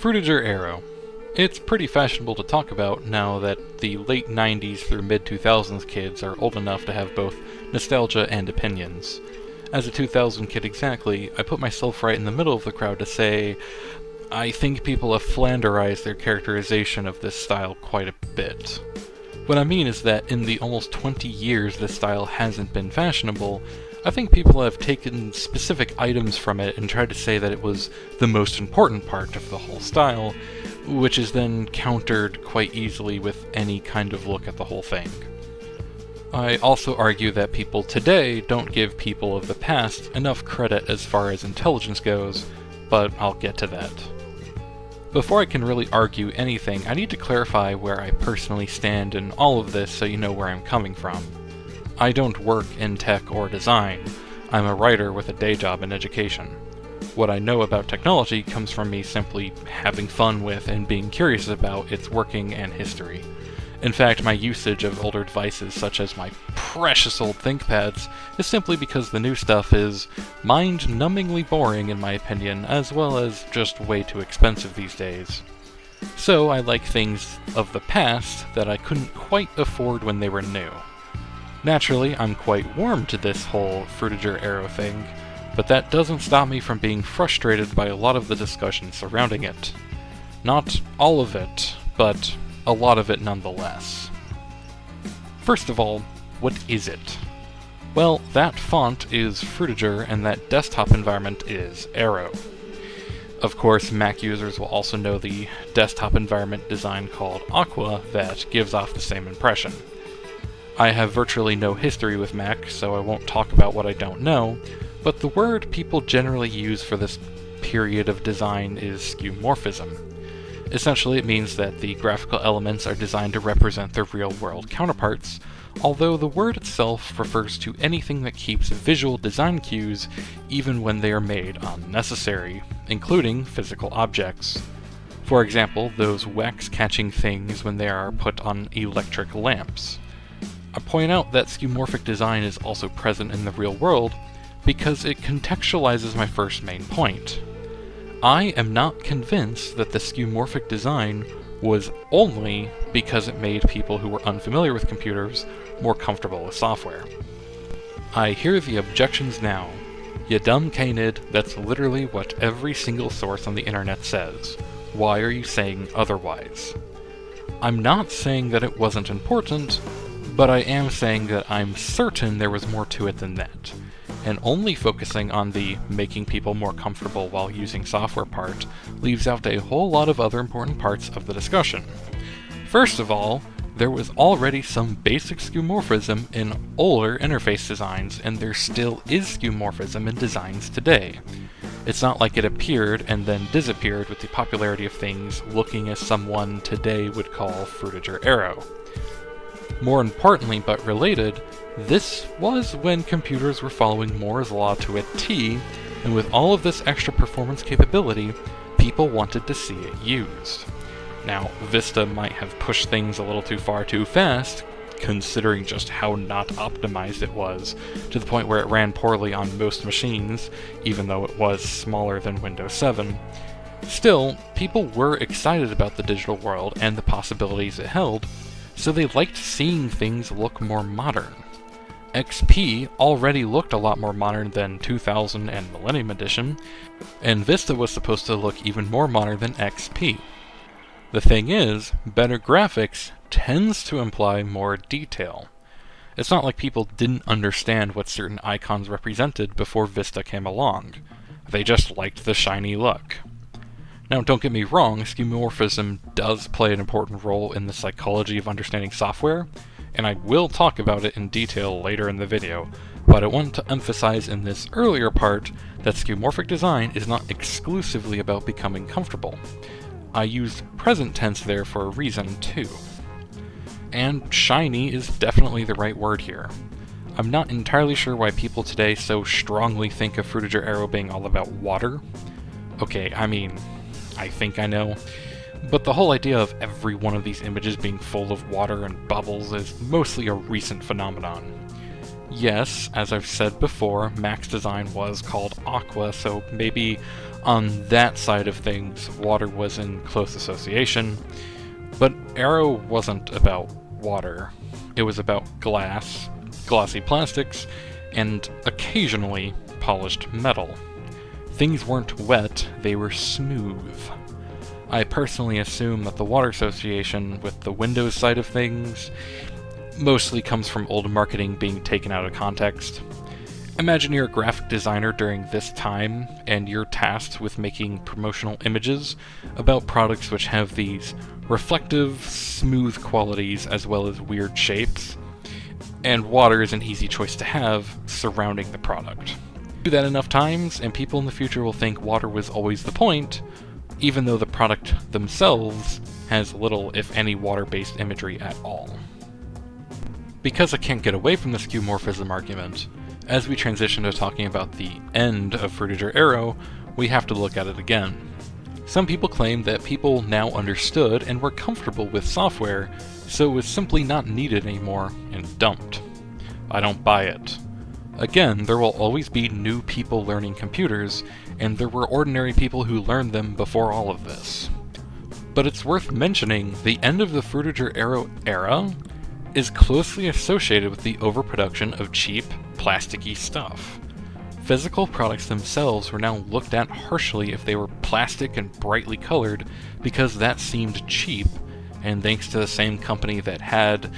Frutiger Aero. It's pretty fashionable to talk about now that the late 90s through mid-2000s kids are old enough to have both nostalgia and opinions. As a 2000 kid exactly, I put myself right in the middle of the crowd to say, I think people have flanderized their characterization of this style quite a bit. What I mean is that in the almost 20 years this style hasn't been fashionable, I think people have taken specific items from it and tried to say that it was the most important part of the whole style, which is then countered quite easily with any kind of look at the whole thing. I also argue that people today don't give people of the past enough credit as far as intelligence goes, but I'll get to that. Before I can really argue anything, I need to clarify where I personally stand in all of this so you know where I'm coming from. I don't work in tech or design. I'm a writer with a day job in education. What I know about technology comes from me simply having fun with and being curious about its working and history. In fact, my usage of older devices such as my precious old ThinkPads is simply because the new stuff is mind-numbingly boring in my opinion, as well as just way too expensive these days. So I like things of the past that I couldn't quite afford when they were new. Naturally, I'm quite warm to this whole Frutiger Aero thing, but that doesn't stop me from being frustrated by a lot of the discussion surrounding it. Not all of it, but a lot of it nonetheless. First of all, what is it? Well, that font is Frutiger and that desktop environment is Aero. Of course, Mac users will also know the desktop environment design called Aqua that gives off the same impression. I have virtually no history with Mac, so I won't talk about what I don't know, but the word people generally use for this period of design is skeuomorphism. Essentially, it means that the graphical elements are designed to represent their real-world counterparts, although the word itself refers to anything that keeps visual design cues even when they are made unnecessary, including physical objects. For example, those wax-catching things when they are put on electric lamps. I point out that skeuomorphic design is also present in the real world because it contextualizes my first main point. I am not convinced that the skeuomorphic design was only because it made people who were unfamiliar with computers more comfortable with software. I hear the objections now. Ya dumb canid, that's literally what every single source on the internet says. Why are you saying otherwise? I'm not saying that it wasn't important, but I am saying that I'm certain there was more to it than that. And only focusing on the making people more comfortable while using software part leaves out a whole lot of other important parts of the discussion. First of all, there was already some basic skeuomorphism in older interface designs, and there still is skeuomorphism in designs today. It's not like it appeared and then disappeared with the popularity of things looking as someone today would call Frutiger Aero. More importantly, but related, this was when computers were following Moore's law to a T, and with all of this extra performance capability, people wanted to see it used. Now, Vista might have pushed things a little too far too fast, considering just how not optimized it was, to the point where it ran poorly on most machines, even though it was smaller than Windows 7. Still, people were excited about the digital world and the possibilities it held, so they liked seeing things look more modern. XP already looked a lot more modern than 2000 and Millennium Edition, and Vista was supposed to look even more modern than XP. The thing is, better graphics tends to imply more detail. It's not like people didn't understand what certain icons represented before Vista came along. They just liked the shiny look. Now, don't get me wrong, skeuomorphism does play an important role in the psychology of understanding software, and I will talk about it in detail later in the video, but I want to emphasize in this earlier part that skeuomorphic design is not exclusively about becoming comfortable. I used present tense there for a reason, too. And shiny is definitely the right word here. I'm not entirely sure why people today so strongly think of Frutiger Aero being all about water. Okay, I think I know. But the whole idea of every one of these images being full of water and bubbles is mostly a recent phenomenon. Yes, as I've said before, Mac's design was called Aqua, so maybe on that side of things, water was in close association. But Aero wasn't about water. It was about glass, glossy plastics, and occasionally polished metal. Things weren't wet, they were smooth. I personally assume that the water association with the Windows side of things mostly comes from old marketing being taken out of context. Imagine you're a graphic designer during this time, and you're tasked with making promotional images about products which have these reflective, smooth qualities as well as weird shapes, and water is an easy choice to have surrounding the product. Do that enough times, and people in the future will think water was always the point, even though the product themselves has little, if any, water-based imagery at all. Because I can't get away from the skeuomorphism argument, as we transition to talking about the end of Frutiger Aero, we have to look at it again. Some people claim that people now understood and were comfortable with software, so it was simply not needed anymore and dumped. I don't buy it. Again, there will always be new people learning computers, and there were ordinary people who learned them before all of this. But it's worth mentioning the end of the Frutiger Aero era is closely associated with the overproduction of cheap, plasticky stuff. Physical products themselves were now looked at harshly if they were plastic and brightly colored because that seemed cheap, and thanks to the same company that had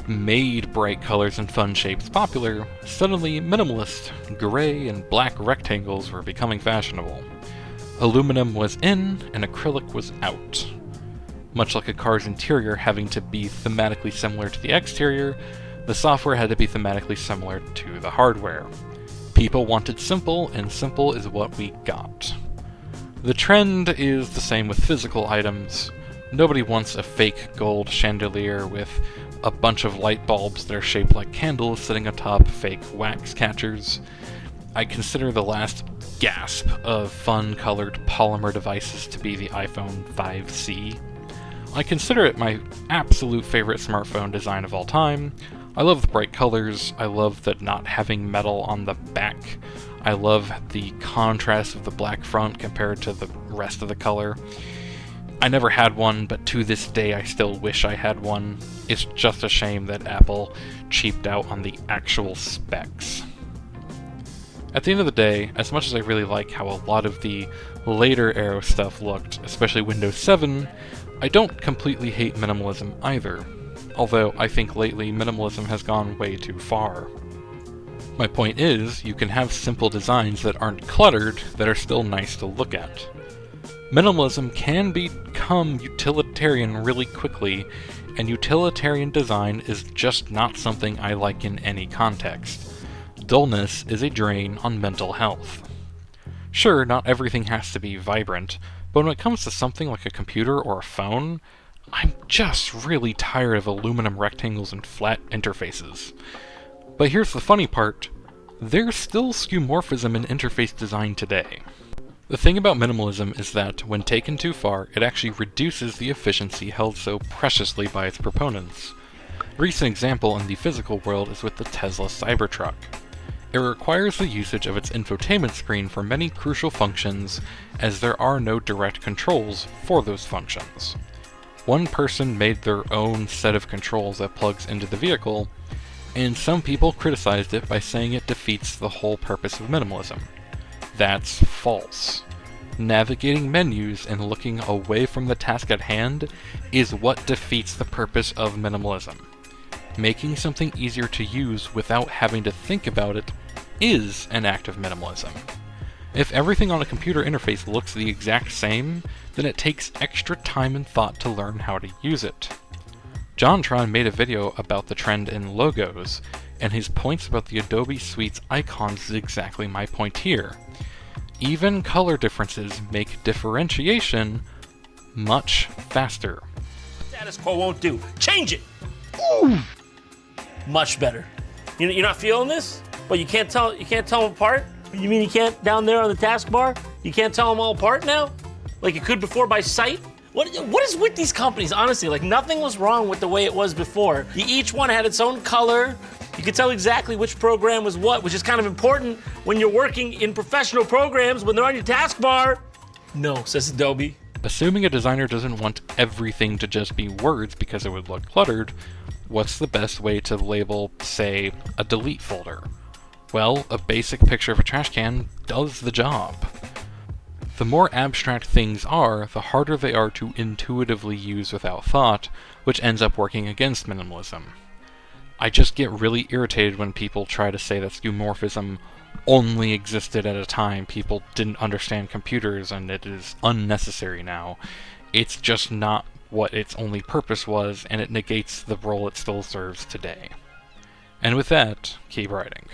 made bright colors and fun shapes popular, suddenly minimalist, gray and black rectangles were becoming fashionable. Aluminum was in and acrylic was out. Much like a car's interior having to be thematically similar to the exterior, the software had to be thematically similar to the hardware. People wanted simple, and simple is what we got. The trend is the same with physical items. Nobody wants a fake gold chandelier with a bunch of light bulbs that are shaped like candles sitting atop fake wax catchers. I consider the last gasp of fun-colored polymer devices to be the iPhone 5C. I consider it my absolute favorite smartphone design of all time. I love the bright colors, I love the not having metal on the back, I love the contrast of the black front compared to the rest of the color. I never had one, but to this day I still wish I had one. It's just a shame that Apple cheaped out on the actual specs. At the end of the day, as much as I really like how a lot of the later Aero stuff looked, especially Windows 7, I don't completely hate minimalism either, although I think lately minimalism has gone way too far. My point is, you can have simple designs that aren't cluttered that are still nice to look at. Minimalism can become utilitarian really quickly, and utilitarian design is just not something I like in any context. Dullness is a drain on mental health. Sure, not everything has to be vibrant, but when it comes to something like a computer or a phone, I'm just really tired of aluminum rectangles and flat interfaces. But here's the funny part, there's still skeuomorphism in interface design today. The thing about minimalism is that, when taken too far, it actually reduces the efficiency held so preciously by its proponents. A recent example in the physical world is with the Tesla Cybertruck. It requires the usage of its infotainment screen for many crucial functions, as there are no direct controls for those functions. One person made their own set of controls that plugs into the vehicle, and some people criticized it by saying it defeats the whole purpose of minimalism. That's false. Navigating menus and looking away from the task at hand is what defeats the purpose of minimalism. Making something easier to use without having to think about it is an act of minimalism. If everything on a computer interface looks the exact same, then it takes extra time and thought to learn how to use it. JonTron made a video about the trend in logos, and his points about the Adobe Suite's icons is exactly my point here. Even color differences make differentiation much faster. Status quo won't do. Change it! Ooh. Much better. You're not feeling this? But you can't tell them apart? You mean you can't down there on the taskbar? You can't tell them all apart now? Like you could before by sight? What is with these companies, honestly? Like nothing was wrong with the way it was before. Each one had its own color, You can tell exactly which program was what, which is kind of important when you're working in professional programs when they're on your taskbar. No, says Adobe. Assuming a designer doesn't want everything to just be words because it would look cluttered, what's the best way to label, say, a delete folder? Well, a basic picture of a trash can does the job. The more abstract things are, the harder they are to intuitively use without thought, which ends up working against minimalism. I just get really irritated when people try to say that skeuomorphism only existed at a time people didn't understand computers and it is unnecessary now. It's just not what its only purpose was, and it negates the role it still serves today. And with that, keep writing.